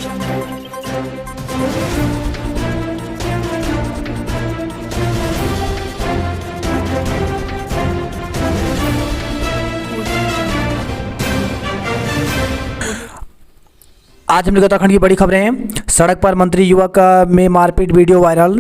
आज हमने उत्तराखंड की बड़ी खबरें हैं। सड़क पर मंत्री युवक में मारपीट वीडियो वायरल।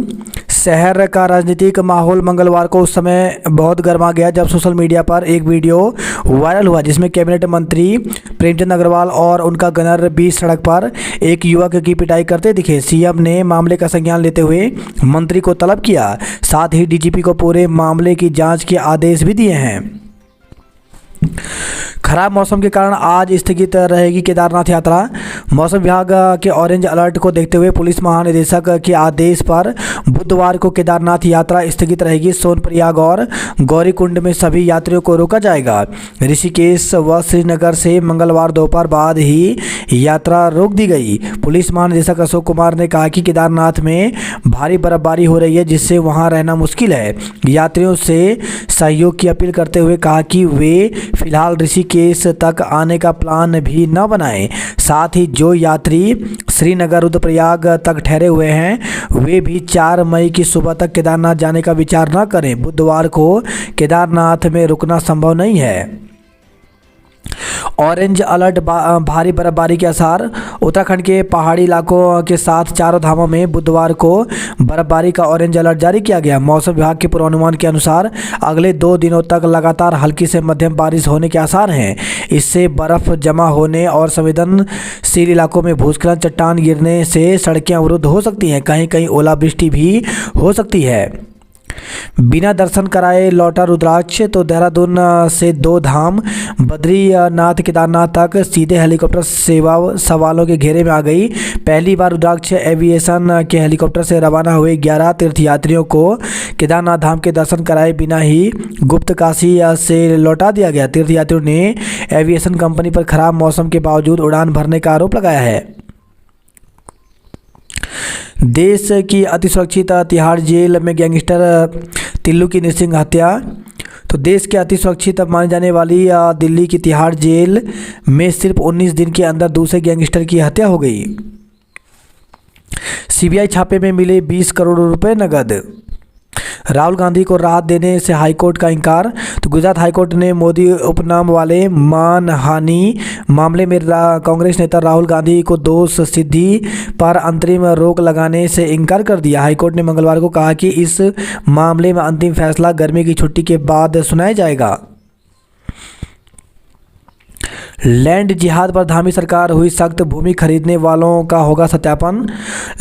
शहर का राजनीतिक माहौल मंगलवार को उस समय बहुत गर्मा गया जब सोशल मीडिया पर एक वीडियो वायरल हुआ जिसमें कैबिनेट मंत्री प्रेमचंद अग्रवाल और उनका गनर बीच सड़क पर एक युवक की पिटाई करते दिखे। सीएम ने मामले का संज्ञान लेते हुए मंत्री को तलब किया, साथ ही डीजीपी को पूरे मामले की जाँच के आदेश भी दिए हैं। खराब मौसम के कारण आज स्थगित रहेगी केदारनाथ यात्रा। मौसम विभाग के ऑरेंज अलर्ट को देखते हुए पुलिस महानिदेशक के आदेश पर बुधवार को केदारनाथ यात्रा स्थगित रहेगी। सोनप्रयाग और गौरीकुंड में सभी यात्रियों को रोका जाएगा। ऋषिकेश व श्रीनगर से मंगलवार दोपहर बाद ही यात्रा रोक दी गई। पुलिस महानिदेशक अशोक कुमार ने कहा कि केदारनाथ में भारी बर्फबारी हो रही है जिससे वहां रहना मुश्किल है। यात्रियों से सहयोग की अपील करते हुए कहा कि वे फिलहाल ऋषिकेश तक आने का प्लान भी न बनाएं। साथ ही जो यात्री श्रीनगर रुद्रप्रयाग तक ठहरे हुए हैं वे भी 4 मई की सुबह तक केदारनाथ जाने का विचार न करें। बुधवार को केदारनाथ में रुकना संभव नहीं है। ऑरेंज अलर्ट भारी बर्फबारी के आसार। उत्तराखंड के पहाड़ी इलाकों के साथ चारों धामों में बुधवार को बर्फबारी का ऑरेंज अलर्ट जारी किया गया। मौसम विभाग के पूर्वानुमान के अनुसार अगले 2 दिनों तक लगातार हल्की से मध्यम बारिश होने के आसार हैं। इससे बर्फ जमा होने और संवेदनशील इलाकों में भूस्खलन, चट्टान गिरने से सड़कें अवरुद्ध हो सकती हैं। कहीं कहीं ओलावृष्टि भी हो सकती है। बिना दर्शन कराए लौटा रुद्राक्ष। तो देहरादून से 2 धाम बद्रीनाथ केदारनाथ तक सीधे हेलीकॉप्टर सेवा सवालों के घेरे में आ गई। पहली बार रुद्राक्ष एविएशन के हेलीकॉप्टर से रवाना हुए 11 तीर्थयात्रियों को केदारनाथ धाम के दर्शन कराए बिना ही गुप्त काशी से लौटा दिया गया। तीर्थयात्रियों ने एविएशन कंपनी पर खराब मौसम के बावजूद उड़ान भरने का आरोप लगाया है। देश की अति सुरक्षित तिहाड़ जेल में गैंगस्टर तिल्लू की नृशंस हत्या। तो देश के अति सुरक्षित मानी जाने वाली दिल्ली की तिहाड़ जेल में सिर्फ 19 दिन के अंदर दूसरे गैंगस्टर की हत्या हो गई। सीबीआई छापे में मिले 20 करोड़ रुपए नकद। राहुल गांधी को राहत देने से हाईकोर्ट का इंकार। तो गुजरात हाईकोर्ट ने मोदी उपनाम वाले मानहानि मामले में कांग्रेस नेता राहुल गांधी को दोष सिद्धि पर अंतरिम रोक लगाने से इनकार कर दिया। हाईकोर्ट ने मंगलवार को कहा कि इस मामले में अंतिम फैसला गर्मी की छुट्टी के बाद सुनाया जाएगा। लैंड जिहाद पर धामी सरकार हुई सख्त, भूमि खरीदने वालों का होगा सत्यापन।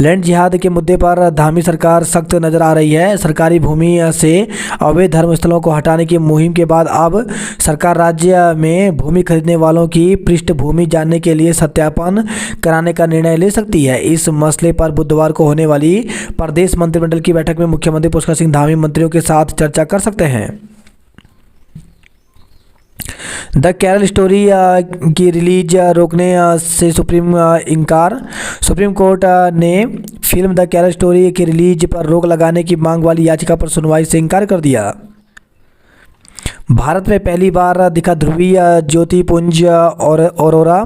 लैंड जिहाद के मुद्दे पर धामी सरकार सख्त नजर आ रही है। सरकारी भूमि से अवैध धर्मस्थलों को हटाने की मुहिम के बाद अब सरकार राज्य में भूमि खरीदने वालों की पृष्ठभूमि जानने के लिए सत्यापन कराने का निर्णय ले सकती है। इस मसले पर बुधवार को होने वाली प्रदेश मंत्रिमंडल की बैठक में मुख्यमंत्री पुष्कर सिंह धामी मंत्रियों के साथ चर्चा कर सकते हैं। द केरल स्टोरी की रिलीज रोकने से सुप्रीम इनकार। सुप्रीम कोर्ट ने फिल्म द केरल स्टोरी की रिलीज पर रोक लगाने की मांग वाली याचिका पर सुनवाई से इनकार कर दिया। भारत में पहली बार दिखा ध्रुवीय ज्योतिपुंज और ऑरोरा।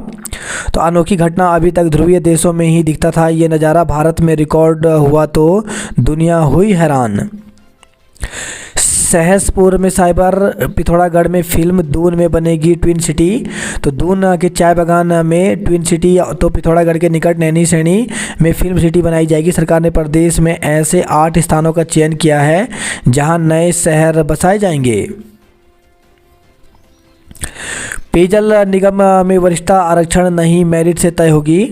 तो अनोखी घटना अभी तक ध्रुवीय देशों में ही दिखता था। ये नज़ारा भारत में रिकॉर्ड हुआ तो दुनिया हुई हैरान। सहसपुर में साइबर पिथौरागढ़ में फिल्म दून में बनेगी ट्विन सिटी। तो दून के चाय बागान में ट्विन सिटी तो पिथौरागढ़ के निकट नैनीसैनी में फिल्म सिटी बनाई जाएगी। सरकार ने प्रदेश में ऐसे 8 स्थानों का चयन किया है जहां नए शहर बसाए जाएंगे। पेयजल निगम में वरिष्ठता आरक्षण नहीं मेरिट से तय होगी।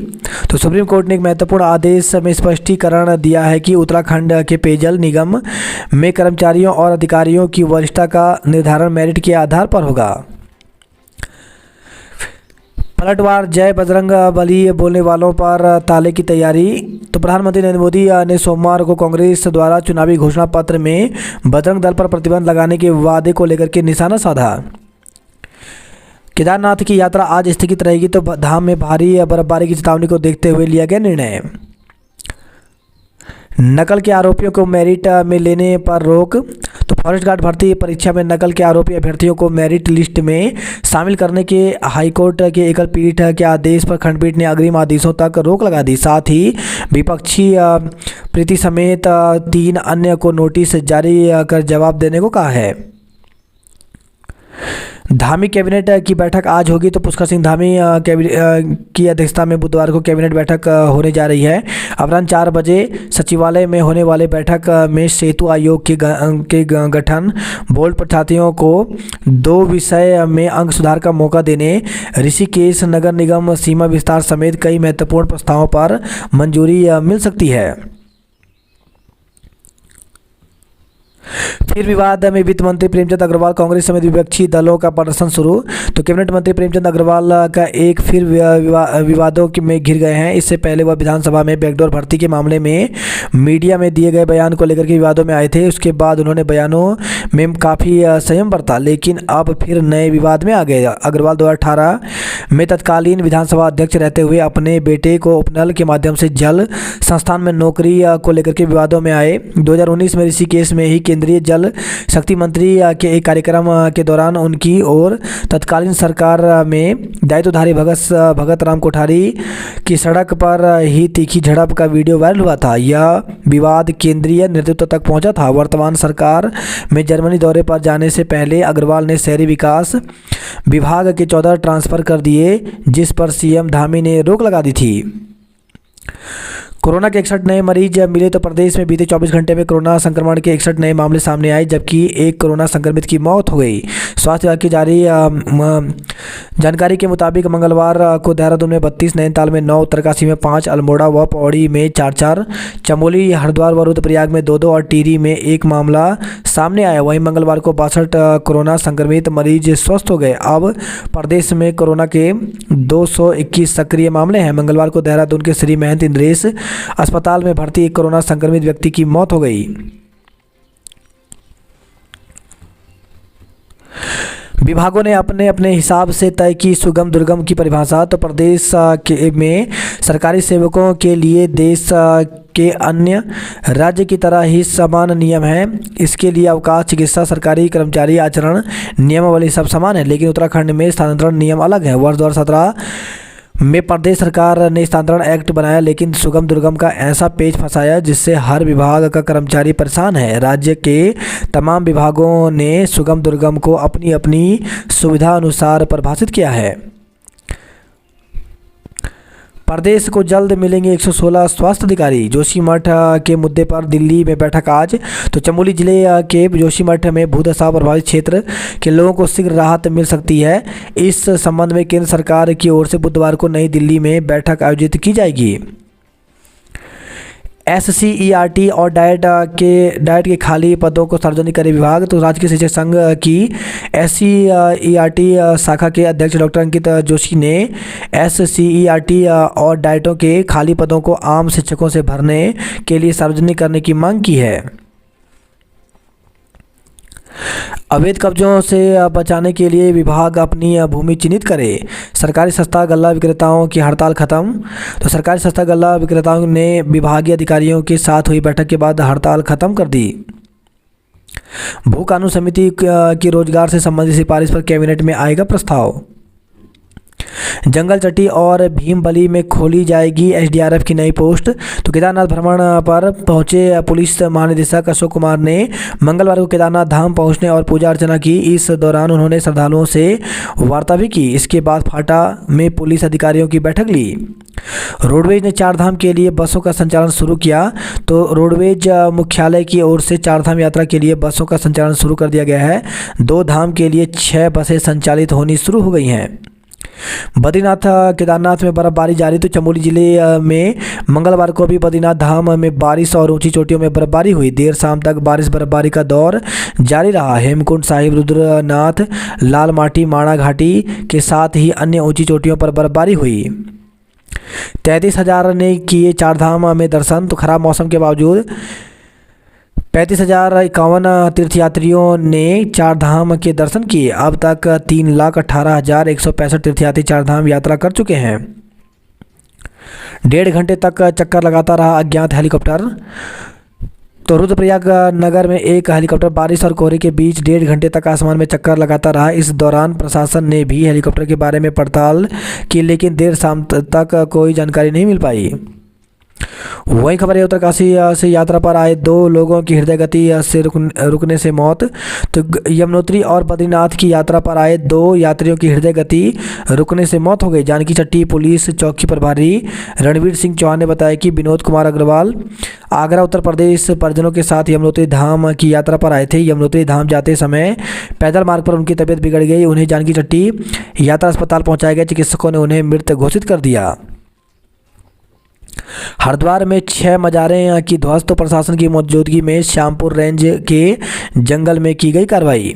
तो सुप्रीम कोर्ट ने एक महत्वपूर्ण आदेश में स्पष्टीकरण दिया है कि उत्तराखंड के पेयजल निगम में कर्मचारियों और अधिकारियों की वरिष्ठता का निर्धारण मेरिट के आधार पर होगा। पलटवार जय बजरंग बली बोलने वालों पर ताले की तैयारी। तो प्रधानमंत्री नरेंद्र मोदी ने सोमवार को कांग्रेस द्वारा चुनावी घोषणा पत्र में बजरंग दल पर प्रतिबंध लगाने के वादे को लेकर के निशाना साधा। केदारनाथ की यात्रा आज स्थगित रहेगी तो धाम में भारी बर्फबारी की चेतावनी को देखते हुए लिया गया निर्णय। नकल के आरोपियों को मेरिट में लेने पर रोक। तो फॉरेस्ट गार्ड भर्ती परीक्षा में नकल के आरोपी अभ्यर्थियों को मेरिट लिस्ट में शामिल करने के हाईकोर्ट के एकल पीठ के आदेश पर खंडपीठ ने अग्रिम आदेशों तक रोक लगा दी। साथ ही विपक्षी प्रीति समेत 3 अन्य को नोटिस जारी कर जवाब देने को कहा है। धामी कैबिनेट की बैठक आज होगी। तो पुष्कर सिंह धामी की अध्यक्षता में बुधवार को कैबिनेट बैठक होने जा रही है। अपराह्न 4 बजे सचिवालय में होने वाले बैठक में सेतु आयोग के गठन, बोर्ड परीक्षार्थियों को 2 विषय में अंक सुधार का मौका देने, ऋषिकेश नगर निगम सीमा विस्तार समेत कई महत्वपूर्ण प्रस्तावों पर मंजूरी मिल सकती है। फिर विवाद में वित्त मंत्री प्रेमचंद अग्रवाल, कांग्रेस समेत विपक्षी दलों का प्रदर्शन शुरू। तो कैबिनेट मंत्री प्रेमचंद अग्रवाल का एक फिर विवादों में घिर गए हैं। इससे पहले वह विधानसभा में बैकडोर भर्ती के मामले में मीडिया में दिए गए बयान को लेकर के विवादों में आए थे। उसके बाद उन्होंने बयानों में काफ़ी संयम बरता, लेकिन अब फिर नए विवाद में आ गए। अग्रवाल 2018 में तत्कालीन विधानसभा अध्यक्ष रहते हुए अपने बेटे को उपनल के माध्यम से जल संस्थान में नौकरी को लेकर के विवादों में आए। 2019 में ऋषिकेश में ही केंद्रीय जल शक्ति मंत्री के एक कार्यक्रम के दौरान उनकी और तत्कालीन सरकार में दायित्वधारी भगत राम कोठारी की सड़क पर ही तीखी झड़प का वीडियो वायरल हुआ था। यह विवाद केंद्रीय नेतृत्व तक पहुंचा था। वर्तमान सरकार में जर्मनी दौरे पर जाने से पहले अग्रवाल ने शहरी विकास विभाग के 14 ट्रांसफर कर दिए, जिस पर सीएम धामी ने रोक लगा दी थी। कोरोना के 61 नए मरीज मिले। तो प्रदेश में बीते 24 घंटे में कोरोना संक्रमण के 61 नए मामले सामने आए, जबकि एक कोरोना संक्रमित की मौत हो गई। स्वास्थ्य विभाग की जारी जानकारी के मुताबिक मंगलवार को देहरादून में 32, नैनीताल में 9, उत्तरकाशी में 5, अल्मोड़ा व पौड़ी में 4, चमोली, हरिद्वार व रुद्रप्रयाग में 2 और टिहरी में 1 मामला सामने आया। वहीं मंगलवार को 62 कोरोना संक्रमित मरीज स्वस्थ हो गए। अब प्रदेश में कोरोना के 221 सक्रिय मामले हैं। मंगलवार को देहरादून के श्री महंत इंद्रेश अस्पताल में भर्ती एक कोरोना संक्रमित व्यक्ति की मौत हो गई। विभागों ने अपने अपने हिसाब से तय की सुगम दुर्गम की परिभाषा। तो प्रदेश में सरकारी सेवकों के लिए देश के अन्य राज्य की तरह ही समान नियम है। इसके लिए अवकाश, चिकित्सा, सरकारी कर्मचारी आचरण नियमावली सब समान है, लेकिन उत्तराखंड में स्थानांतरण नियम अलग है। वर्ष 2017 में प्रदेश सरकार ने स्थानांतरण एक्ट बनाया, लेकिन सुगम दुर्गम का ऐसा पेच फंसाया जिससे हर विभाग का कर्मचारी परेशान है। राज्य के तमाम विभागों ने सुगम दुर्गम को अपनी अपनी सुविधा अनुसार परिभाषित किया है। प्रदेश को जल्द मिलेंगे 116 स्वास्थ्य अधिकारी। जोशीमठ के मुद्दे पर दिल्ली में बैठक आज। तो चमोली जिले के जोशीमठ में भूदशा प्रभावित क्षेत्र के लोगों को शीघ्र राहत मिल सकती है। इस संबंध में केंद्र सरकार की ओर से बुधवार को नई दिल्ली में बैठक आयोजित की जाएगी। SCERT और डाइट के खाली पदों को सार्वजनिक करे विभाग। तो राजकीय शिक्षक संघ की SCERT शाखा के अध्यक्ष डॉक्टर अंकित जोशी ने SCERT और डाइटों के खाली पदों को आम शिक्षकों से भरने के लिए सार्वजनिक करने की मांग की है। अवैध कब्जों से बचाने के लिए विभाग अपनी भूमि चिन्हित करे। सरकारी सस्ता गल्ला विक्रेताओं की हड़ताल खत्म। तो सरकारी सस्ता गल्ला विक्रेताओं ने विभागीय अधिकारियों के साथ हुई बैठक के बाद हड़ताल खत्म कर दी। भू कानून समिति की रोजगार से संबंधित सिफारिश पर कैबिनेट में आएगा प्रस्ताव। जंगल चट्टी और भीमबली में खोली जाएगी SDRF की नई पोस्ट। तो केदारनाथ भ्रमण पर पहुंचे पुलिस महानिदेशक अशोक कुमार ने मंगलवार को केदारनाथ धाम पहुंचने और पूजा अर्चना की। इस दौरान उन्होंने श्रद्धालुओं से वार्ता भी की। इसके बाद फाटा में पुलिस अधिकारियों की बैठक ली। रोडवेज ने 4 धाम के लिए बसों का संचालन शुरू किया। तो रोडवेज मुख्यालय की ओर से 4 धाम यात्रा के लिए बसों का संचालन शुरू कर दिया गया है। 2 धाम के लिए 6 बसें संचालित होनी शुरू हो गई हैं। बद्रीनाथ केदारनाथ में बर्फबारी जारी। तो चमोली जिले में मंगलवार को भी बद्रीनाथ धाम में बारिश और ऊंची चोटियों में बर्फबारी हुई। देर शाम तक बर्फबारी का दौर जारी रहा। हेमकुंड साहिब, रुद्रनाथ, लाल माटी, माणा घाटी के साथ ही अन्य ऊंची चोटियों पर बर्फबारी हुई। 33,000 ने किए 4 धाम में दर्शन। तो खराब मौसम के बावजूद 35,051 तीर्थयात्रियों ने 4 धाम के दर्शन किए। अब तक 3,18,165 तीर्थयात्री 4 धाम यात्रा कर चुके हैं। 1.5 घंटे तक चक्कर लगाता रहा अज्ञात हेलीकॉप्टर। तो रुद्रप्रयाग नगर में एक हेलीकॉप्टर बारिश और कोहरे के बीच 1.5 घंटे तक आसमान में चक्कर लगाता रहा। इस दौरान प्रशासन ने भी हेलीकॉप्टर के बारे में पड़ताल की, लेकिन देर शाम तक कोई जानकारी नहीं मिल पाई। वही खबर है उत्तरकाशी से यात्रा पर आए 2 लोगों की हृदय गति से रुकने से मौत। तो यमुनोत्री और बद्रीनाथ की यात्रा पर आए 2 यात्रियों की हृदय गति रुकने से मौत हो गई। जानकी चट्टी पुलिस चौकी प्रभारी रणवीर सिंह चौहान ने बताया कि विनोद कुमार अग्रवाल आगरा उत्तर प्रदेश परिजनों के साथ यमुनोत्री धाम की यात्रा पर आए थे। यमुनोत्री धाम जाते समय पैदल मार्ग पर उनकी तबीयत बिगड़ गई। उन्हें जानकी चट्टी यात्रा अस्पताल पहुंचाया गया। चिकित्सकों ने उन्हें मृत घोषित कर दिया। हरिद्वार में 6 मजारें की ध्वस्त, तो प्रशासन की मौजूदगी में श्यामपुर रेंज के जंगल में की गई कार्रवाई।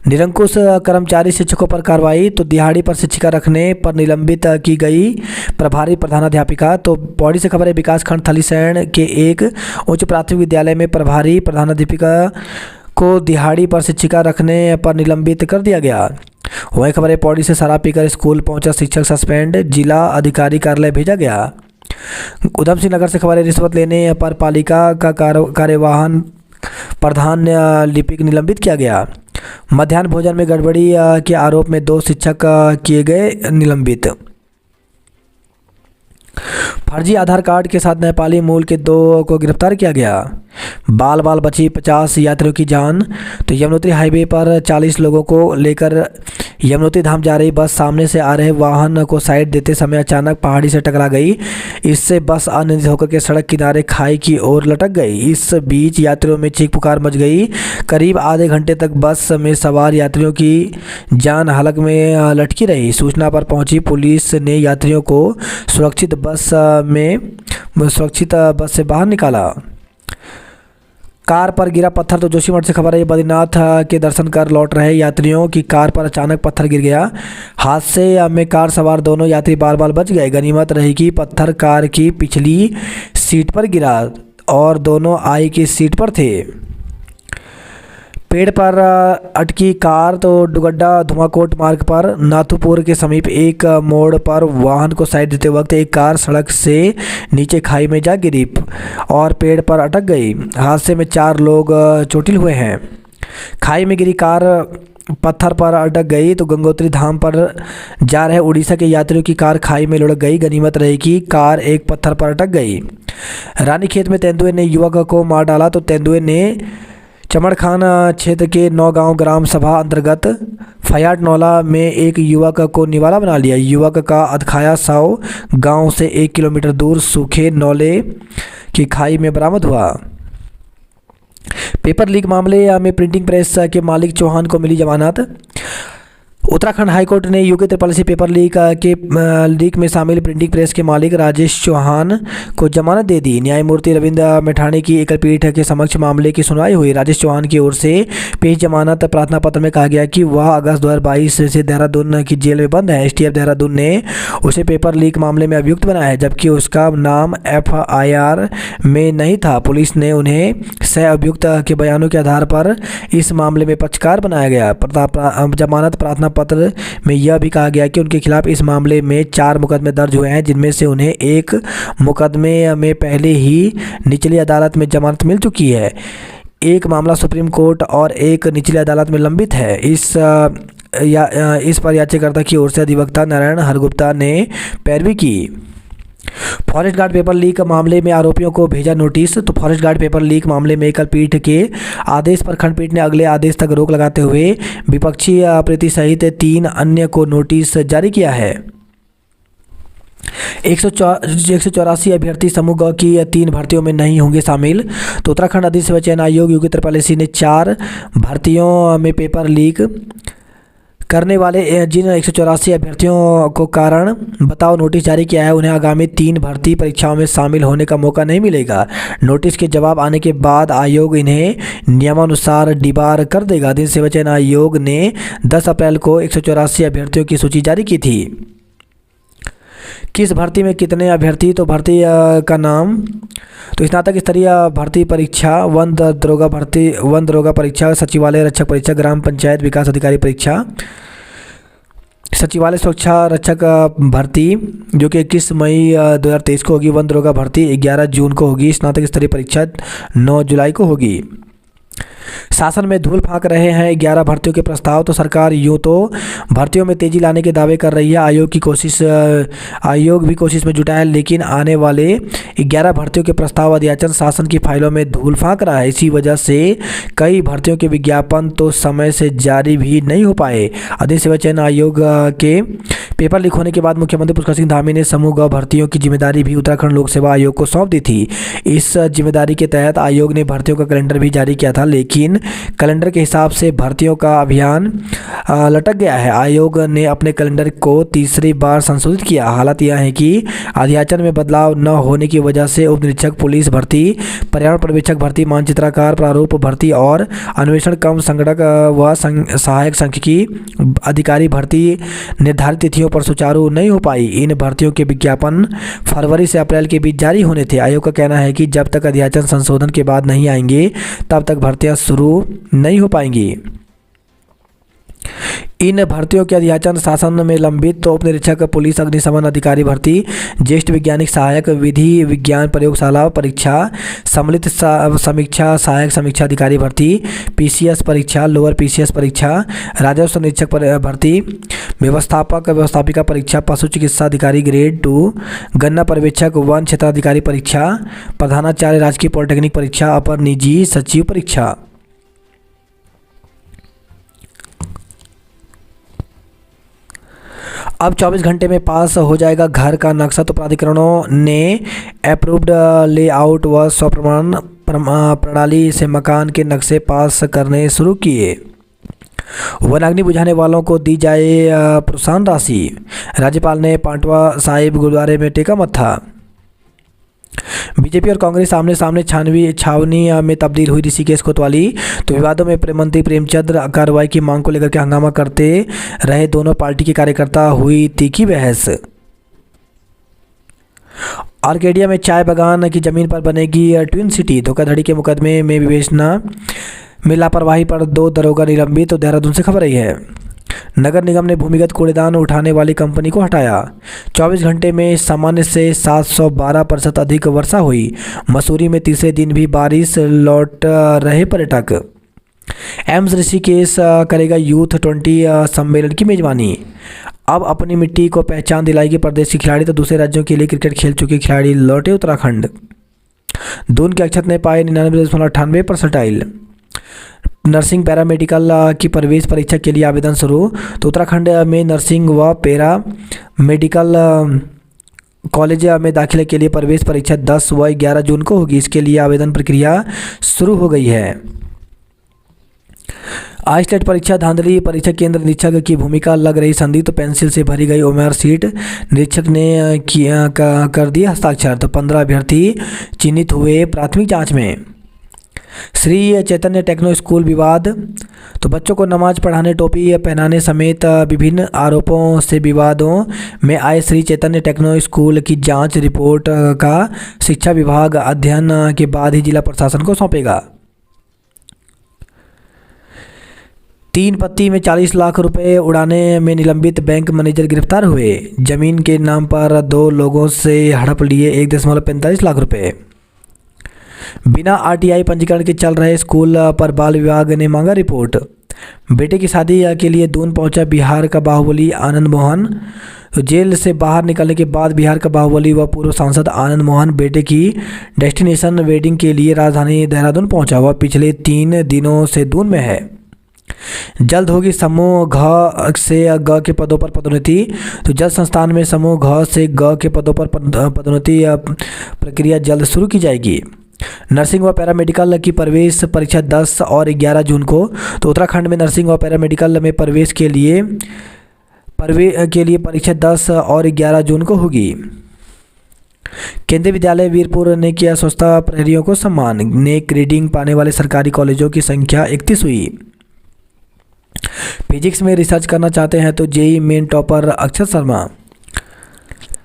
निरंकुश कर्मचारी शिक्षकों पर कार्रवाई। तो दिहाड़ी पर शिक्षिका रखने पर निलंबित की गई प्रभारी प्रधानाध्यापिका। तो पौड़ी से खबर है विकासखंड थलीसैंण के एक उच्च प्राथमिक विद्यालय में प्रभारी प्रधानाध्यापिका को दिहाड़ी पर शिक्षिका रखने पर निलंबित कर दिया गया। वही खबर है पौड़ी से शराब पीकर स्कूल पहुंचा शिक्षक सस्पेंड, जिला अधिकारी कार्यालय भेजा गया। उधम सिंह नगर से खबर है रिश्वत लेने पर पालिका का कार्यवाहन प्रधान लिपिक निलंबित किया गया। मध्याह्न भोजन में गड़बड़ी के आरोप में 2 शिक्षक किए गए निलंबित। फर्जी आधार कार्ड के साथ नेपाली मूल के 2 को गिरफ्तार किया गया। बाल बाल बची 50 यात्रियों की जान। तो यमुनोत्री हाईवे पर 40 लोगों को लेकर यमुनोत्री धाम जा रही बस सामने से आ रहे वाहन को साइड देते समय अचानक पहाड़ी से टकरा गई। इससे बस अनियंत्रित होकर के सड़क किनारे खाई की ओर लटक गई। इस बीच यात्रियों में चीख पुकार मच गई। करीब आधे घंटे तक बस में सवार यात्रियों की जान हलक में लटकी रही। सूचना पर पहुंची पुलिस ने यात्रियों को सुरक्षित बस से बाहर निकाला। कार पर गिरा पत्थर। तो जोशीमठ से खबर है बद्रीनाथ के दर्शन कर लौट रहे यात्रियों की कार पर अचानक पत्थर गिर गया। हादसे में कार सवार दोनों यात्री बाल बाल बच गए। गनीमत रही कि पत्थर कार की पिछली सीट पर गिरा और दोनों आई की सीट पर थे। पेड़ पर अटकी कार। तो डुगड्डा धुमाकोट मार्ग पर नाथुपुर के समीप एक मोड़ पर वाहन को साइड देते वक्त एक कार सड़क से नीचे खाई में जा गिरी और पेड़ पर अटक गई। हादसे में 4 लोग चोटिल हुए हैं। खाई में गिरी कार पत्थर पर अटक गई। तो गंगोत्री धाम पर जा रहे उड़ीसा के यात्रियों की कार खाई में लुढ़क गई। गनीमत रही कि कार एक पत्थर पर अटक गई। रानीखेत में तेंदुए ने युवक को मार डाला। तो तेंदुए ने चमड़खान क्षेत्र के नौगांव ग्राम सभा अंतर्गत फयाट नौला में एक युवक को निवाला बना लिया। युवक का अधखाया शव गांव से 1 किलोमीटर दूर सूखे नौले की खाई में बरामद हुआ। पेपर लीक मामले में प्रिंटिंग प्रेस के मालिक चौहान को मिली जमानत। उत्तराखंड हाईकोर्ट ने यूके त्रिपाली पेपर लीक में शामिल प्रिंटिंग प्रेस के मालिक राजेश चौहान को जमानत दे दी। न्यायमूर्ति रविंद्र मैठाणी की एकल पीठ के समक्ष मामले की सुनवाई हुई। राजेश चौहान की ओर से पेश जमानत प्रार्थना पत्र में कहा गया कि वह अगस्त 2022 से देहरादून की जेल में बंद है। एसटीएफ देहरादून ने उसे पेपर लीक मामले में अभियुक्त बनाया है, जबकि उसका नाम FIR में नहीं था। पुलिस ने उन्हें सह अभियुक्त के बयानों के आधार पर इस मामले में पक्षकार बनाया गया। जमानत प्रार्थना पत्र में यह भी कहा गया कि उनके खिलाफ इस मामले में 4 मुकदमे दर्ज हुए हैं, जिनमें से उन्हें एक मुकदमे में पहले ही निचली अदालत में जमानत मिल चुकी है। एक मामला सुप्रीम कोर्ट और एक निचली अदालत में लंबित है। इस पर याचिकाकर्ता की ओर से अधिवक्ता नारायण हरगुप्ता ने पैरवी की। फॉरेस्ट गार्ड पेपर लीक मामले में आरोपियों को भेजा नोटिस। तो फॉरेस्ट गार्ड पेपर लीक मामले में एकल पीठ के आदेश पर खंडपीठ ने अगले आदेश तक रोक लगाते हुए विपक्षी प्रीति सहित 3 अन्य को नोटिस जारी किया है। 184 अभ्यर्थी समूह ग की 3 भर्तियों में नहीं होंगे शामिल। तो उत्तराखंड अधिसेवा चयन आयोग यूके त्रिपाली ने 4 भर्तियों में पेपर लीक करने वाले जिन 184 अभ्यर्थियों को कारण बताओ नोटिस जारी किया है, उन्हें आगामी 3 भर्ती परीक्षाओं में शामिल होने का मौका नहीं मिलेगा। नोटिस के जवाब आने के बाद आयोग इन्हें नियमानुसार डिबार कर देगा। दिन सेवा चयन आयोग ने 10 अप्रैल को 184 अभ्यर्थियों की सूची जारी की थी। किस भर्ती में कितने अभ्यर्थी? तो भर्ती का नाम तो स्नातक स्तरीय भर्ती परीक्षा, वन दरोगा परीक्षा, सचिवालय रक्षक परीक्षा, ग्राम पंचायत विकास अधिकारी परीक्षा। सचिवालय सुरक्षा रक्षक भर्ती जो कि 21 मई 2023 को होगी। वन दरोगा भर्ती 11 जून को होगी। स्नातक स्तरीय परीक्षा 9 जुलाई को होगी। शासन में धूल फांक रहे हैं 11 भर्तियों के प्रस्ताव, तो सरकार यूं तो भर्तियों में तेजी लाने के दावे कर रही है। आयोग भी कोशिश में जुटा है, लेकिन आने वाले 11 भर्तियों के प्रस्ताव अध्याचन शासन की फाइलों में धूल फांक रहा है। इसी वजह से कई भर्तियों के विज्ञापन तो समय से जारी भी नहीं हो पाए। अधिक सेवा चयन आयोग के पेपर लीक होने के बाद मुख्यमंत्री पुष्कर सिंह धामी ने समूह ग भर्तियों की जिम्मेदारी भी उत्तराखंड लोक सेवा आयोग को सौंप दी थी। इस जिम्मेदारी के तहत आयोग ने भर्तियों का कैलेंडर भी जारी किया था, लेकिन कैलेंडर के हिसाब से भर्तियों का अभियान लटक गया है। आयोग ने अपने कैलेंडर को तीसरी बार संशोधित किया। हालत यह है कि अध्याचन में बदलाव न होने की वजह से उप निरीक्षक पुलिस भर्ती, पर्यावरण पर्यवेक्षक भर्ती, मानचित्रकार, प्रारूप भर्ती और अन्वेषण कम संगणक व सहायक सांख्यिकी अधिकारी भर्ती निर्धारित तिथियों पर सुचारू नहीं हो पाई। इन भर्तियों के विज्ञापन फरवरी से अप्रैल के बीच जारी होने थे। आयोग का कहना है कि जब तक अध्याचन संशोधन के बाद नहीं आएंगे तब तक भर्तियां शुरू नहीं हो पाएंगी। इन भर्तियों के अध्याचन शासन में लंबित तो उप निरीक्षक पुलिस, अग्निशमन अधिकारी भर्ती, ज्येष्ठ वैज्ञानिक सहायक, विधि विज्ञान प्रयोगशाला परीक्षा, सम्मिलित समीक्षा सहायक समीक्षा अधिकारी भर्ती, पीसीएस परीक्षा, लोअर पीसीएस परीक्षा, राजस्व निरीक्षक भर्ती, व्यवस्थापक व्यवस्थापिका परीक्षा, पशु चिकित्सा अधिकारी ग्रेड 2, गन्ना पर्यवेक्षक, वन क्षेत्राधिकारी परीक्षा, प्रधानाचार्य राजकीय पॉलिटेक्निक परीक्षा, अपर निजी सचिव परीक्षा। अब 24 घंटे में पास हो जाएगा घर का नक्शा, तो प्राधिकरणों ने अप्रूव्ड लेआउट व स्वप्रमाण प्रणाली से मकान के नक्शे पास करने शुरू किए। वनाग्नि बुझाने वालों को दी जाए प्रोत्साहन राशि। राज्यपाल ने पांटवा साहिब गुरुद्वारे में टेका मत्था। बीजेपी और कांग्रेस आमने सामने छावनी में तब्दील हुई ऋषिकेश कोतवाली, तो विवादों में मंत्री प्रेमचंद कार्रवाई की मांग को लेकर के हंगामा करते रहे दोनों पार्टी के कार्यकर्ता, हुई तीखी बहस। आर्केडिया में चाय बागान की जमीन पर बनेगी ट्विन सिटी, धोखाधड़ी के मुकदमे में विवेचना में लापरवाही पर 2 दरोगा निलंबित, तो देहरादून से खबर आई है। नगर निगम ने भूमिगत कूड़ेदान उठाने वाली कंपनी को हटाया। 24 घंटे में सामान्य से 712% अधिक वर्षा हुई। मसूरी में तीसरे दिन भी बारिश, लौट रहे पर्यटक। एम्स ऋषिकेश करेगा यूथ 20 सम्मेलन की मेजबानी। अब अपनी मिट्टी को पहचान दिलाएगी प्रदेश के खिलाड़ी, तो दूसरे राज्यों के लिए क्रिकेट खेल चुके खिलाड़ी लौटे उत्तराखंड। दून के अक्षत ने पाए 99.98 परसेंटाइल। नर्सिंग पैरामेडिकल की प्रवेश परीक्षा के लिए आवेदन शुरू, तो उत्तराखंड में नर्सिंग व पैरा मेडिकल कॉलेज में दाखिले के लिए प्रवेश परीक्षा 10 व 11 जून को होगी। इसके लिए आवेदन प्रक्रिया शुरू हो गई है। आईस्टेट परीक्षा धांधली, परीक्षा केंद्र निरीक्षक की भूमिका लग रही संदिग्ध, तो पेंसिल से भरी गई उम्मीदवार सीट, निरीक्षक ने कर दिए हस्ताक्षर, तो 15 अभ्यर्थी चिन्हित हुए प्राथमिक जांच में। श्री चैतन्य टेक्नो स्कूल विवाद, तो बच्चों को नमाज पढ़ाने, टोपी पहनाने समेत विभिन्न आरोपों से विवादों में आए श्री चैतन्य टेक्नो स्कूल की जांच रिपोर्ट का शिक्षा विभाग अध्ययन के बाद ही जिला प्रशासन को सौंपेगा। 3 पत्ती में 40 लाख रुपए उड़ाने में निलंबित बैंक मैनेजर गिरफ्तार हुए। जमीन के नाम पर 2 लोगों से हड़प लिए 1.45 लाख रुपए। बिना आरटीआई पंजीकरण के चल रहे स्कूल पर बाल विभाग ने मांगा रिपोर्ट। बेटे की शादी के लिए दून पहुंचा बिहार का बाहुबली आनंद मोहन, तो जेल से बाहर निकलने के बाद बिहार का बाहुबली व पूर्व सांसद आनंद मोहन बेटे की डेस्टिनेशन वेडिंग के लिए राजधानी देहरादून पहुंचा। वह पिछले 3 दिनों से दून में है। जल्द होगी समूह घ से ग के पदों पर पदोन्नति, तो जल संस्थान में समूह घ से ग के पदों पर पदोन्नति प्रक्रिया जल्द शुरू की जाएगी। नर्सिंग व पैरामेडिकल की प्रवेश परीक्षा 10 और 11 जून को, तो उत्तराखंड में नर्सिंग व पैरामेडिकल में प्रवेश के लिए परीक्षा 10 और 11 जून को होगी। केंद्रीय विद्यालय वीरपुर ने किया स्वच्छता प्रहरियों को सम्मान। नेक रीडिंग पाने वाले सरकारी कॉलेजों की संख्या 31 हुई। फिजिक्स में रिसर्च करना चाहते हैं तो जेईई मेन टॉपर अक्षत शर्मा।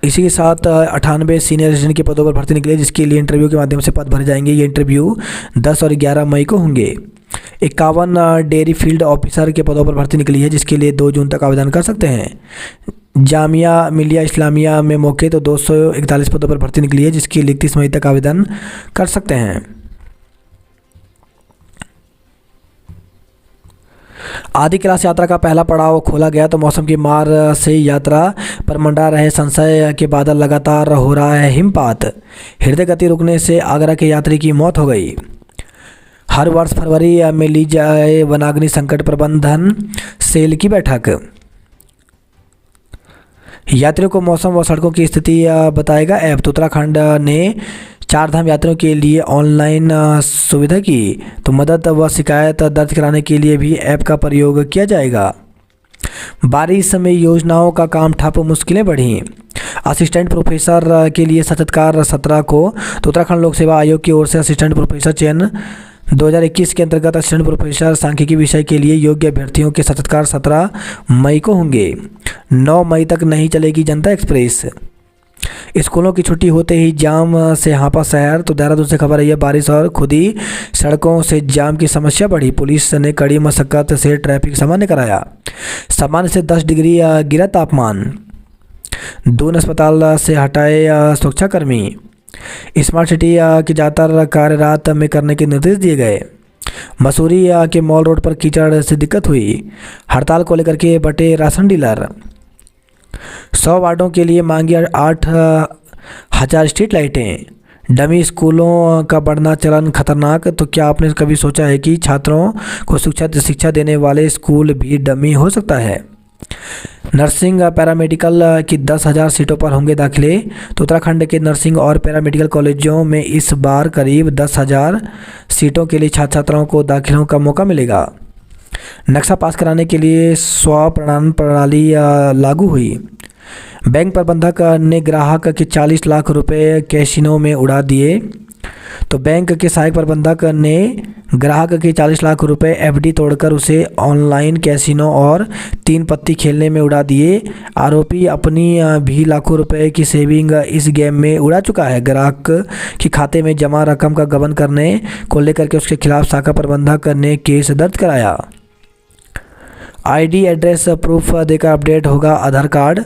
इसी के साथ 98 सीनियर असिस्टेंट के पदों पर भर्ती निकली है, जिसके लिए इंटरव्यू के माध्यम से पद भरे जाएंगे। ये इंटरव्यू 10 और 11 मई को होंगे। 51 डेयरी फील्ड ऑफिसर के पदों पर भर्ती निकली है, जिसके लिए 2 जून तक आवेदन कर सकते हैं। जामिया मिलिया इस्लामिया में मौके तो 241 पदों पर भर्ती निकली है, जिसके लिए 31 मई तक आवेदन कर सकते हैं। आदि कैलाश यात्रा का पहला पड़ाव खोला गया तो मौसम की मार से यात्रा पर मंडरा रहे संशय के बादल, लगातार हो रहा है हिमपात। हृदय गति रुकने से आगरा के यात्री की मौत हो गई। हर वर्ष फरवरी में ली जाए वनाग्नि संकट प्रबंधन सेल की बैठक। यात्रियों को मौसम व सड़कों की स्थिति बताएगा ऐप। तो उत्तराखंड ने 4 धाम यात्रियों के लिए ऑनलाइन सुविधा की, तो मदद व शिकायत दर्ज कराने के लिए भी ऐप का प्रयोग किया जाएगा। बारिश में योजनाओं का काम ठप, मुश्किलें बढ़ी। असिस्टेंट प्रोफेसर के लिए साक्षात्कार 17 को, तो उत्तराखंड लोक सेवा आयोग की ओर से असिस्टेंट प्रोफेसर चयन 2021 के अंतर्गत असिस्टेंट प्रोफेसर सांख्यिकी विषय के लिए योग्य अभ्यर्थियों के साक्षात्कार 17 मई को होंगे। 9 मई तक नहीं चलेगी जनता एक्सप्रेस। स्कूलों की छुट्टी होते ही जाम से हाँपा शहर, तो देहरादून से खबर आई है। बारिश और खुदी सड़कों से जाम की समस्या बढ़ी। पुलिस ने कड़ी मशक्कत से ट्रैफिक सामान्य कराया। सामान्य से 10 डिग्री गिरा तापमान। दून अस्पताल से हटाए सुरक्षाकर्मी। स्मार्ट सिटी के ज़्यादातर कार्य रात में करने के निर्देश दिए गए। मसूरी के मॉल रोड पर कीचड़ से दिक्कत हुई। हड़ताल को लेकर के बटे राशन डीलर। 100 वार्डों के लिए मांगी 8,000 स्ट्रीट लाइटें। डमी स्कूलों का बढ़ना चलन खतरनाक। तो क्या आपने कभी सोचा है कि छात्रों को शिक्षा देने वाले स्कूल भी डमी हो सकता है। नर्सिंग पैरामेडिकल की 10,000 सीटों पर होंगे दाखिले। तो उत्तराखंड के नर्सिंग और पैरामेडिकल कॉलेजों में इस बार करीब 10,000 सीटों के लिए छात्र छात्राओं को दाखिलों का मौका मिलेगा। नक्शा पास कराने के लिए प्रणाली लागू हुई। बैंक प्रबंधक ने ग्राहक के 40 लाख रुपए कैसीनो में उड़ा दिए। तो बैंक के सहायक प्रबंधक ने ग्राहक के 40 लाख रुपए एफडी तोड़कर उसे ऑनलाइन कैसीनो और 3 पत्ती खेलने में उड़ा दिए। आरोपी अपनी भी लाखों रुपए की सेविंग इस गेम में उड़ा चुका है। ग्राहक के खाते में जमा रकम का गबन करने को लेकर के उसके खिलाफ शाखा प्रबंधक ने केस दर्ज कराया। आईडी एड्रेस प्रूफ देकर अपडेट होगा आधार कार्ड।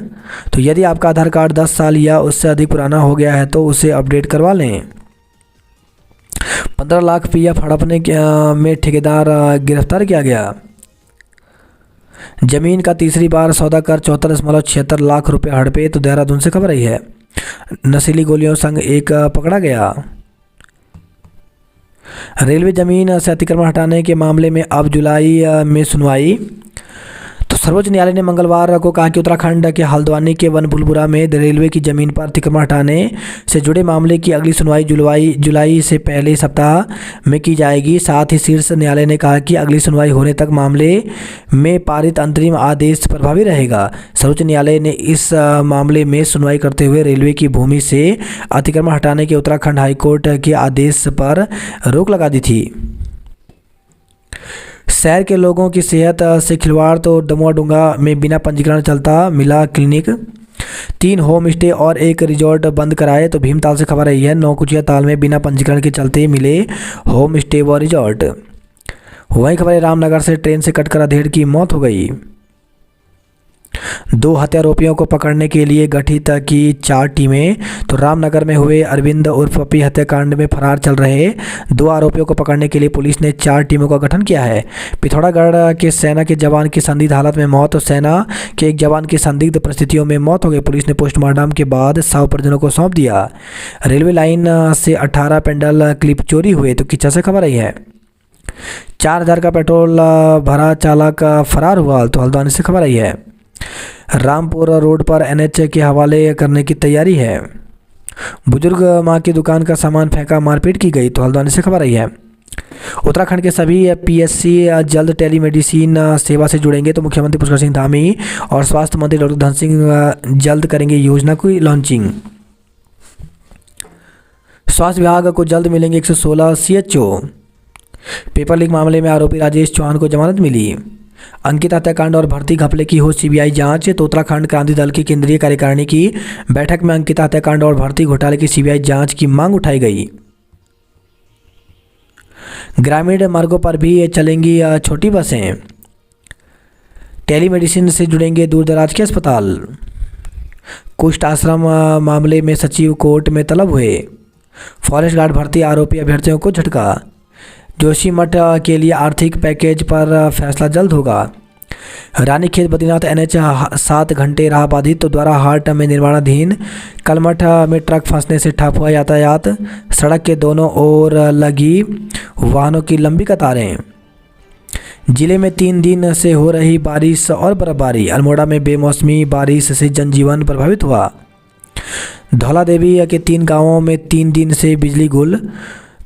तो यदि आपका आधार कार्ड 10 साल या उससे अधिक पुराना हो गया है तो उसे अपडेट करवा लें। 15 लाख पीएफ हड़पने में ठेकेदार गिरफ्तार किया गया। जमीन का तीसरी बार सौदा कर 74.76 लाख रुपए हड़पे। तो देहरादून से खबर आई है। नशीली गोलियों संग एक पकड़ा गया। रेलवे जमीन से अतिक्रमण हटाने के मामले में अब जुलाई में सुनवाई। तो सर्वोच्च न्यायालय ने मंगलवार को कहा कि उत्तराखंड के हल्द्वानी के वन बुलबुरा में रेलवे की जमीन पर अतिक्रमण हटाने से जुड़े मामले की अगली सुनवाई जुलाई से पहले सप्ताह में की जाएगी। साथ ही शीर्ष न्यायालय ने कहा कि अगली सुनवाई होने तक मामले में पारित अंतरिम आदेश प्रभावी रहेगा। सर्वोच्च न्यायालय ने इस मामले में सुनवाई करते हुए रेलवे की भूमि से अतिक्रमण हटाने के उत्तराखंड हाईकोर्ट के आदेश पर रोक लगा दी थी। शहर के लोगों की सेहत से खिलवाड़। तो डमुआडुंगा में बिना पंजीकरण चलता मिला क्लिनिक। 3 होम स्टे और 1 रिजॉर्ट बंद कराए। तो भीमताल से खबर आई है। नौकुचिया ताल में बिना पंजीकरण के चलते मिले होम स्टे व रिजॉर्ट। वहीं खबर है रामनगर से ट्रेन से कटकर अधेड़ की मौत हो गई। 2 हत्यारोपियों को पकड़ने के लिए गठित की 4 टीमें। तो रामनगर में हुए अरविंद उर्फ पप्पी हत्याकांड में फरार चल रहे 2 आरोपियों को पकड़ने के लिए पुलिस ने 4 टीमों का गठन किया है। पिथौरागढ़ के सेना के जवान की संदिग्ध हालत में मौत। तो सेना के एक जवान की संदिग्ध परिस्थितियों में मौत हो गई। पुलिस ने पोस्टमार्टम के बाद शव परिजनों को सौंप दिया। रेलवे लाइन से 18 पेंडल क्लिप चोरी हुए। तो किच्चा से खबर आई है। 4,000 का पेट्रोल भरा चालक फरार हुआ। तो हल्द्वानी से खबर आई है। रामपुर रोड पर एनएच के हवाले करने की तैयारी है। बुजुर्ग मां की दुकान का सामान फेंका, मारपीट की गई। तो हल्द्वानी से खबर आई है। उत्तराखंड के सभी पीएससी जल्द टेलीमेडिसिन सेवा से जुड़ेंगे। तो मुख्यमंत्री पुष्कर सिंह धामी और स्वास्थ्य मंत्री डॉक्टर धन सिंह जल्द करेंगे योजना की लॉन्चिंग। स्वास्थ्य विभाग को जल्द मिलेंगे 116 सीएचओ। पेपर लीक मामले में आरोपी राजेश चौहान को जमानत मिली। अंकित हत्याकांड और भर्ती घपले की हो सीबीआई जांच। तो उत्तराखंड क्रांति दल की केंद्रीय कार्यकारिणी की बैठक में अंकित हत्याकांड और भर्ती घोटाले की सीबीआई जांच की मांग उठाई गई। ग्रामीण मार्गों पर भी चलेंगी छोटी बसें। टेलीमेडिसिन से जुड़ेंगे दूर दराज के अस्पताल। कुष्ठ आश्रम मामले में सचिव कोर्ट में तलब हुए। फॉरेस्ट गार्ड भर्ती आरोपी अभ्यर्थियों को झटका। जोशीमठ के लिए आर्थिक पैकेज पर फैसला जल्द होगा। रानीखेत बद्रीनाथ NH 7 घंटे रहा बाधित। तो द्वारा हाट में निर्माणाधीन कलमठ में ट्रक फंसने से ठप हुआ यातायात। सड़क के दोनों ओर लगी वाहनों की लंबी कतारें। जिले में 3 दिन से हो रही बारिश और बर्फबारी। अल्मोड़ा में बेमौसमी बारिश से जनजीवन प्रभावित हुआ। धौला देवी के 3 गांवों में 3 दिन से बिजली गुल।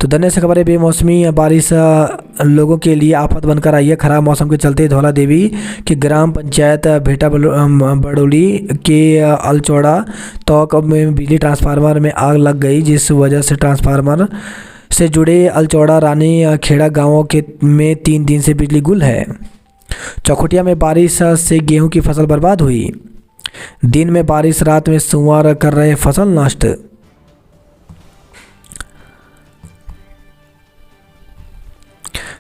तो धन्य से खबर है, बेमौसमी बारिश लोगों के लिए आफत बनकर आई है। खराब मौसम के चलते धौला देवी की ग्राम पंचायत भेटा बड़ोली के अलचौड़ा तौक में बिजली ट्रांसफार्मर में आग लग गई, जिस वजह से ट्रांसफार्मर से जुड़े अलचौड़ा रानी खेड़ा गांवों के में 3 दिन से बिजली गुल है। चौखुटिया में बारिश से गेहूं की फसल बर्बाद हुई। दिन में बारिश, रात में सुअर कर रहे फसल नष्ट।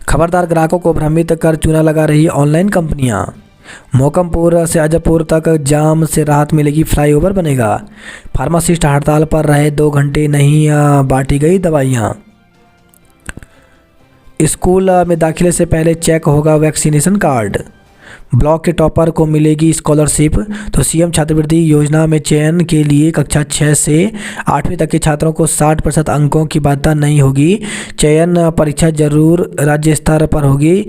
खबरदार, ग्राहकों को भ्रमित कर चूना लगा रही ऑनलाइन कंपनियां। मोकमपुर से अजयपुर तक जाम से राहत मिलेगी, फ्लाईओवर बनेगा। फार्मासिस्ट हड़ताल पर रहे, 2 घंटे नहीं बांटी गई दवाइयां। स्कूल में दाखिले से पहले चेक होगा वैक्सीनेशन कार्ड। ब्लॉक के टॉपर को मिलेगी स्कॉलरशिप। तो सीएम छात्रवृत्ति योजना में चयन के लिए कक्षा 6 से 8वीं तक के छात्रों को 60% अंकों की बाध्यता नहीं होगी। चयन परीक्षा जरूर राज्य स्तर पर होगी,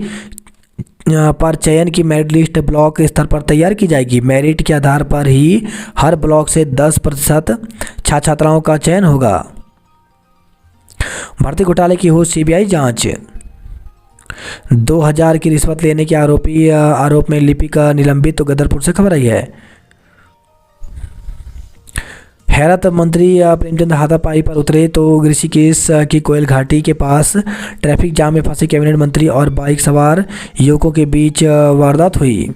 पर चयन की मेरिट लिस्ट ब्लॉक स्तर पर तैयार की जाएगी। मेरिट के आधार पर ही हर ब्लॉक से 10% छात्राओं का चयन होगा। भर्ती घोटाले की हो सीबीआई जांच। 2000 की रिश्वत लेने के आरोप में लिपिक निलंबित। तो गदरपुर से खबर आई है। हैरत, मंत्री प्रेमचंद हाथापाई पर उतरे। तो ऋषिकेश की कोयल घाटी के पास ट्रैफिक जाम में फंसे कैबिनेट मंत्री और बाइक सवार युवकों के बीच वारदात हुई।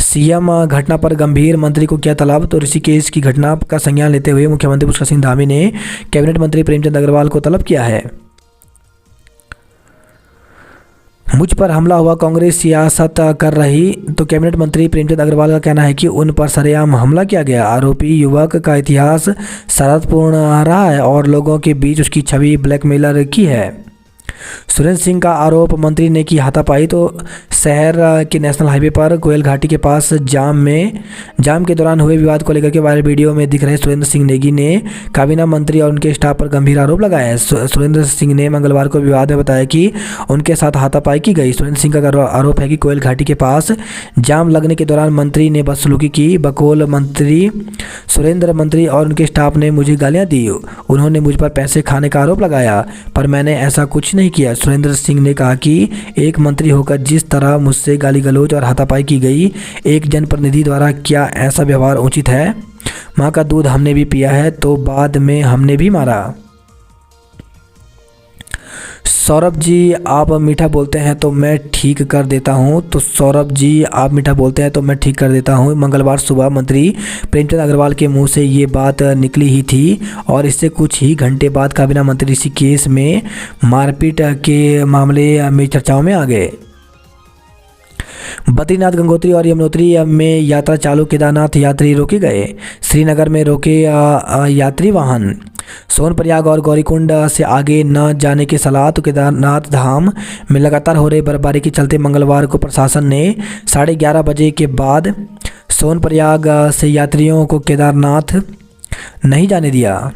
सीएम घटना पर गंभीर, मंत्री को किया तलब। तो ऋषिकेश की घटना का संज्ञान लेते हुए मुख्यमंत्री पुष्कर सिंह धामी ने कैबिनेट मंत्री प्रेमचंद अग्रवाल को तलब किया है। मुझ पर हमला हुआ, कांग्रेस सियासत कर रही। तो कैबिनेट मंत्री प्रेमचंद अग्रवाल का कहना है कि उन पर सरेआम हमला किया गया। आरोपी युवक का इतिहास शरारतपूर्ण रहा है और लोगों के बीच उसकी छवि ब्लैकमेलर की है। सुरेंद्र सिंह का आरोप, मंत्री ने की हाथापाई। तो शहर के नेशनल हाईवे पर कोयल घाटी के पास जाम के दौरान हुए विवाद को लेकर के वायरल वीडियो में दिख रहे सुरेंद्र सिंह नेगी ने काबीना मंत्री और उनके स्टाफ पर गंभीर आरोप लगाया है। सुरेंद्र सिंह ने मंगलवार को विवाद में बताया कि उनके साथ हाथापाई की गई। सुरेंद्र सिंह का आरोप है कि कोयल घाटी के पास जाम लगने के दौरान मंत्री ने बदसलूकी की। बकौल मंत्री सुरेंद्र, मंत्री और उनके स्टाफ ने मुझे गालियां दी। उन्होंने मुझ पर पैसे खाने का आरोप लगाया, पर मैंने ऐसा कुछ नहीं किया। सुरेंद्र सिंह ने कहा कि एक मंत्री होकर जिस तरह मुझसे गाली गलौज और हाथापाई की गई, एक जनप्रतिनिधि द्वारा क्या ऐसा व्यवहार उचित है? माँ का दूध हमने भी पिया है, तो बाद में हमने भी मारा। सौरभ जी, आप मीठा बोलते हैं तो मैं ठीक कर देता हूं। तो सौरभ जी, आप मीठा बोलते हैं तो मैं ठीक कर देता हूं। मंगलवार सुबह मंत्री प्रेमचंद अग्रवाल के मुंह से ये बात निकली ही थी और इससे कुछ ही घंटे बाद काबीना मंत्री ऋषिकेश में मारपीट के मामले में चर्चाओं में आ गए। बद्रीनाथ, गंगोत्री और यमुनोत्री में यात्रा चालू, केदारनाथ यात्री रोके गए। श्रीनगर में रोके यात्री वाहन। सोनप्रयाग और गौरीकुंड से आगे न जाने की सलाह। तो केदारनाथ धाम में लगातार हो रही बर्फबारी के चलते मंगलवार को प्रशासन ने 11:30 बजे के बाद सोनप्रयाग से यात्रियों को केदारनाथ नहीं जाने दिया।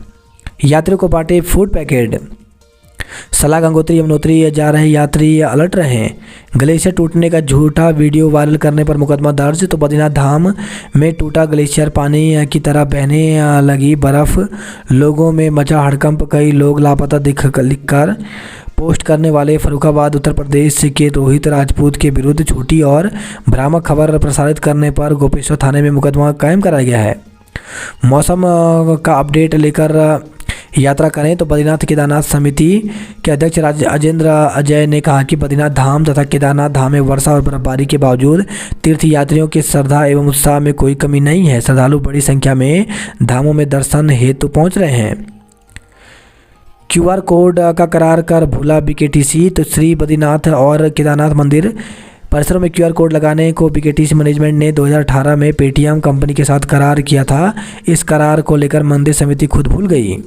यात्रियों को बांटे फूड पैकेट। सलाह, गंगोत्री यमुनोत्री जा रहे यात्री अलर्ट रहें। ग्लेशियर टूटने का झूठा वीडियो वायरल करने पर मुकदमा दर्ज। तो बद्रीनाथ धाम में टूटा ग्लेशियर, पानी की तरह बहने लगी बर्फ, लोगों में मचा हड़कंप। कई लोग लापता लिखकर पोस्ट करने वाले फर्रुखाबाद उत्तर प्रदेश के रोहित राजपूत के विरुद्ध झूठी और भ्रामक खबर प्रसारित करने पर गोपेश्वर थाने में मुकदमा कायम कराया गया है। मौसम का अपडेट लेकर यात्रा करें। तो बद्रीनाथ केदारनाथ समिति के अध्यक्ष राजेंद्र अजय ने कहा कि बद्रीनाथ धाम तथा केदारनाथ धाम में वर्षा और बर्फबारी के बावजूद तीर्थ यात्रियों की श्रद्धा एवं उत्साह में कोई कमी नहीं है। श्रद्धालु बड़ी संख्या में धामों में दर्शन हेतु पहुंच रहे हैं। QR कोड का करार कर भूला BKTC। तो श्री बद्रीनाथ और केदारनाथ मंदिर परिसरों में QR कोड लगाने को BKTC मैनेजमेंट ने 2018 में पेटीएम कंपनी के साथ करार किया था। इस करार को लेकर मंदिर समिति खुद भूल गई।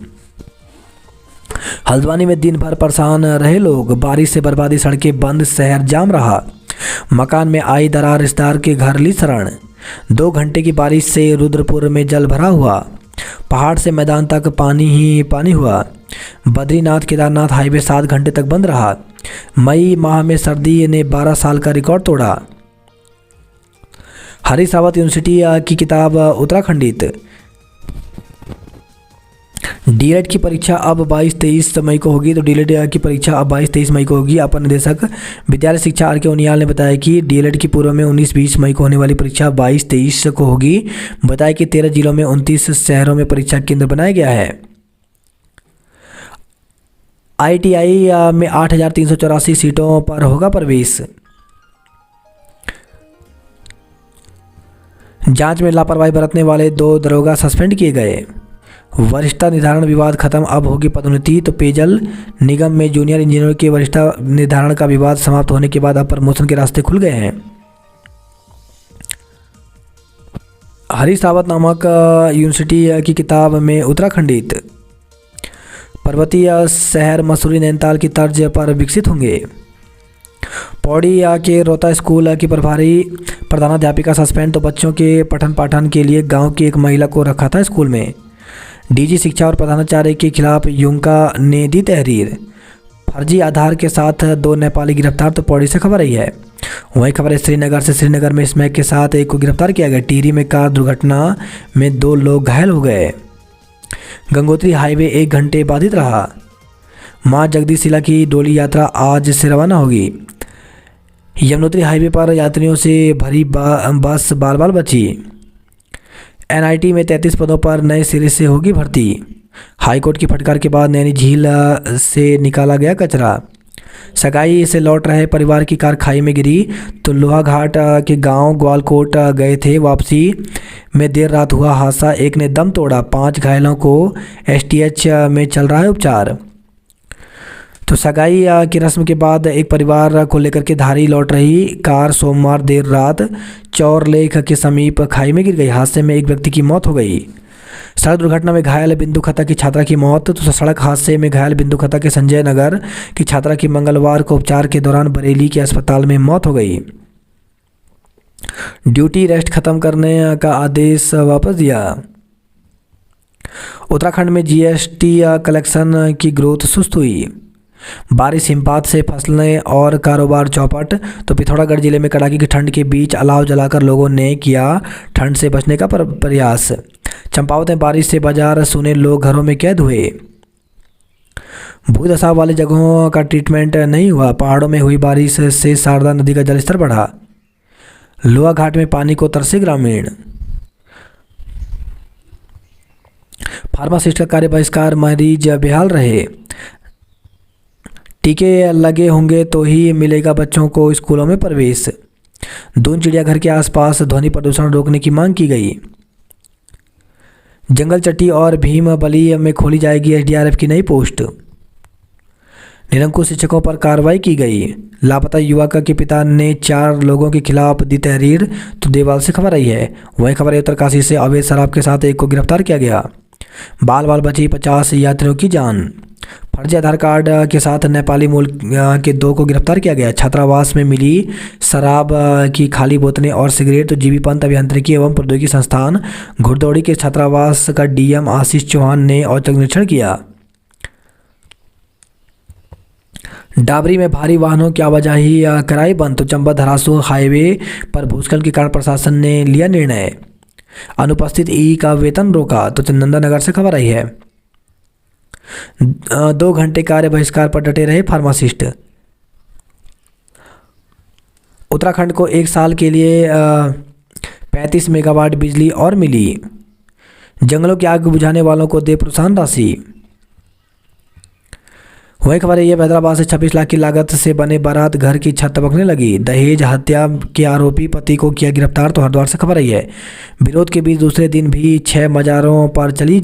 हल्द्वानी में दिन भर परेशान रहे लोग, बारिश से बर्बादी, सड़कें बंद, शहर जाम रहा। मकान में आई दरार, रिश्तेदार के घर ली शरण। 2 घंटे की बारिश से रुद्रपुर में जल भरा हुआ, पहाड़ से मैदान तक पानी ही पानी हुआ। बद्रीनाथ केदारनाथ हाईवे 7 घंटे तक बंद रहा। मई माह में सर्दी ने 12 साल का रिकॉर्ड तोड़ा। हरीश रावत यूनिवर्सिटी की किताब उत्तराखंडित। डीएलएड की परीक्षा अब 22-23 मई को होगी। तो डीएलएड की परीक्षा अब 22-23 मई को होगी। अपर निदेशक विद्यालय शिक्षा RK उनियाल ने बताया कि डीएलएड की पूर्व में 19-20 मई को होने वाली परीक्षा 22-23 को होगी। बताया कि 13 जिलों में 29 शहरों में परीक्षा केंद्र बनाया गया है। ITI में 8,384 सीटों पर होगा प्रवेश। जांच में लापरवाही बरतने वाले 2 दरोगा सस्पेंड किए गए। वरिष्ठता निर्धारण विवाद खत्म, अब होगी पदोन्नति। तो पेयजल निगम में जूनियर इंजीनियर के वरिष्ठता निर्धारण का विवाद समाप्त होने के बाद अब प्रमोशन के रास्ते खुल गए हैं। हरीश रावत नामक यूनिवर्सिटी की किताब में उत्तराखंडित। पर्वतीय शहर मसूरी नैनीताल की तर्ज पर विकसित होंगे। पौड़ी के रोहता स्कूल की प्रभारी प्रधानाध्यापिका सस्पेंड। तो बच्चों के पठन पाठन के लिए गांव की एक महिला को रखा था स्कूल में। DG शिक्षा और प्रधानाचार्य के खिलाफ युंका ने दी तहरीर। फर्जी आधार के साथ 2 नेपाली गिरफ्तार। तो पौड़ी से खबर आई है। वही खबर है श्रीनगर से। श्रीनगर में स्मैक के साथ एक को गिरफ्तार किया गया। टिहरी में कार दुर्घटना में 2 लोग घायल हो गए। गंगोत्री हाईवे 1 घंटे बाधित रहा। मां जगदीशिला की डोली यात्रा आज से रवाना होगी। यमुनोत्री हाईवे पर यात्रियों से भरी बस बाल बाल बची। NIT में 33 पदों पर नए सिरे से होगी भर्ती। हाईकोर्ट की फटकार के बाद नैनी झील से निकाला गया कचरा। सगाई से लौट रहे परिवार की कार खाई में गिरी। तो लोहाघाट के गांव ग्वालकोट गए थे, वापसी में देर रात हुआ हादसा, एक ने दम तोड़ा। 5 घायलों को STH में चल रहा है उपचार। तो सगाई की रस्म के बाद एक परिवार को लेकर के धारी लौट रही कार सोमवार देर रात चौरलेख के समीप खाई में गिर गई। हादसे में एक व्यक्ति की मौत हो गई। सड़क दुर्घटना में घायल बिंदु खत्ता की छात्रा की मौत। तो सड़क हादसे में घायल बिंदु खत्ता के संजय नगर की छात्रा की मंगलवार को उपचार के दौरान बरेली के अस्पताल में मौत हो गई। ड्यूटी रेस्ट खत्म करने का आदेश वापस दिया। उत्तराखंड में GST कलेक्शन की ग्रोथ सुस्त हुई। बारिश हिमपात से फसलें और कारोबार चौपट। तो पिथौरागढ़ जिले में कड़ाके की ठंड के बीच अलाव जलाकर लोगों ने किया ठंड से बचने का प्रयास। चंपावत में बारिश से बाजार सुने, लोग घरों में कैद हुए। भूदशा वाली जगहों का ट्रीटमेंट नहीं हुआ। पहाड़ों में हुई बारिश से शारदा नदी का जलस्तर बढ़ा। लोहा घाट में पानी को तरसे ग्रामीण। फार्मासिस्ट का कार्य बहिष्कार, मरीज बेहाल रहे। टीके लगे होंगे तो ही मिलेगा बच्चों को स्कूलों में प्रवेश। दून चिड़ियाघर के आसपास ध्वनि प्रदूषण रोकने की मांग की गई। जंगल चट्टी और भीम बली में खोली जाएगी SDRF की नई पोस्ट। निरंकुश शिक्षकों पर कार्रवाई की गई। लापता युवक के पिता ने 4 लोगों के खिलाफ दी तहरीर। तो देवाल से खबर आई है। वही खबर है उत्तरकाशी से अवैध शराब के साथ एक को गिरफ्तार किया गया। बाल बाल बची 50 यात्रियों की जान। फर्जी आधार कार्ड के साथ नेपाली मूल के 2 को गिरफ्तार किया गया। छात्रावास में मिली शराब की खाली बोतलें और सिगरेट। तो जीबी पंत अभियांत्रिकी एवं प्रौद्योगिकी संस्थान घुड़दौड़ी के छात्रावास का DM आशीष चौहान ने औचक निरीक्षण किया। डाबरी में भारी वाहनों की आवाजाही कराई बंद। तो चंबा धरासू हाईवे पर भूस्खलन के कारण प्रशासन ने लिया निर्णय। अनुपस्थित ई का वेतन रोका। तो चंदननगर से खबर आई है। 2 घंटे कार्य बहिष्कार पर डटे रहे फार्मासिस्ट। उत्तराखंड को 1 साल के लिए 35 मेगावाट बिजली और मिली। जंगलों की आग बुझाने वालों को दे प्रोत्साहन राशि। वही खबर है ये, हैदराबाद से 26 लाख की लागत से बने बारात घर की छत दबकने लगी। दहेज हत्या के आरोपी पति को किया गिरफ्तार। तो हरिद्वार से खबर आई है, विरोध के बीच दूसरे दिन भी 6 मजारों पर चली